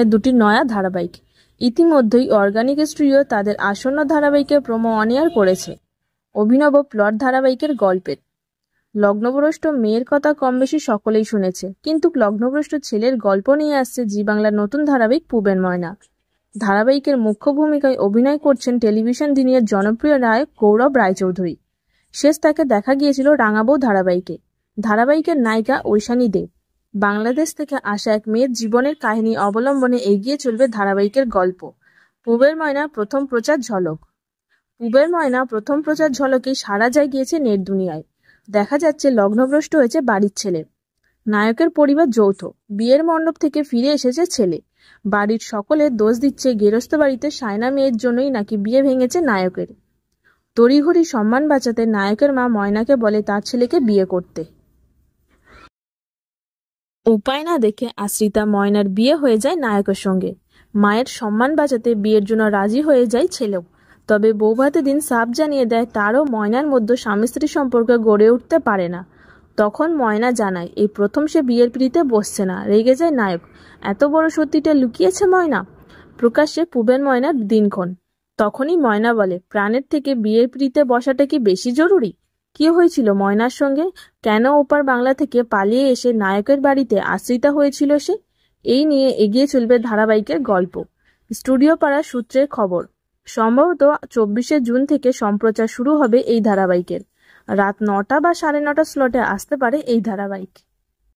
দুটি নয়া ধারাবাহিক। ইতিমধ্যেই অর্গানিক স্টুডিও তাদের আসন্ন ধারাবাহিকের প্রোমো অন এয়ার করেছে অভিনব প্লট ধারাবাহিকের গল্পের। লগ্নভ্রষ্ট মেয়ের কথা কম বেশি সকলেই শুনেছে, কিন্তু লগ্নভ্রষ্ট ছেলের গল্প নিয়ে আসছে জি বাংলার নতুন ধারাবাহিক পুবের ময়না। ধারাবাহিকের মুখ্য ভূমিকায় অভিনয় করছেন টেলিভিশন দিনের জনপ্রিয় নায়ক গৌরব রায়চৌধুরী। শেষ তাকে দেখা গিয়েছিল রাঙাবৌ ধারাবাহিকে। ধারাবাহিকের নায়িকা ঐশানী দে। বাংলাদেশ থেকে আসা এক মেয়ের জীবনের কাহিনী অবলম্বনে এগিয়ে চলবে ধারাবাহিকের গল্প। পুবের ময়না প্রথম প্রচার ঝলক। পুবের ময়না প্রথম প্রচার ঝলকেই সাড়া জাগিয়েছে নেট দুনিয়ায়। দেখা যাচ্ছে লগ্নভ্রষ্ট হয়েছে বাড়ির ছেলে। নায়কের পরিবার যৌথ, বিয়ের মণ্ডপ থেকে ফিরে এসেছে ছেলে। বাড়ির সকলে দোষ দিচ্ছে গেরস্ত বাড়িতে সায়না মেয়ের জন্যই নাকি বিয়ে ভেঙেছে নায়কের। তড়িঘড়ি সম্মান বাঁচাতে নায়কের মা ময়নাকে বলে তার ছেলেকে বিয়ে করতে। উপায় না দেখে আশ্রিতা ময়নার বিয়ে হয়ে যায় নায়কের সঙ্গে। মায়ের সম্মান বাঁচাতে বিয়ের জন্য রাজি হয়ে যায় ছেলেও। তবে বৌভাতের দিন সাফ জানিয়ে দেয় তারও ময়নার মধ্যে স্বামী স্ত্রী সম্পর্ক গড়ে উঠতে পারে না। তখন ময়না জানায় এই প্রথম সে বিয়ের পিঁড়িতে বসছে না। রেগে যায় নায়ক। এত বড় সত্যিটা লুকিয়েছে ময়না। প্রকাশ্যে পুবের ময়নার দিনক্ষণ। তখনই ময়না বলে, প্রাণের থেকে বিয়ের পিঁড়িতে বসাটা কি বেশি জরুরি? কি হয়েছিল ময়নার সঙ্গে? কেন ওপার বাংলা থেকে পালিয়ে এসে নায়কের বাড়িতে আশ্রিতা হয়েছিল সে? এই নিয়ে এগিয়ে চলবে ধারাবাহিকের গল্প। স্টুডিও পাড়ার সূত্রের খবর, সম্ভবত 24শে জুন থেকে সম্প্রচার শুরু হবে এই ধারাবাহিকের। রাত 9টা বা 9:30 স্লটে আসতে পারে এই ধারাবাহিক।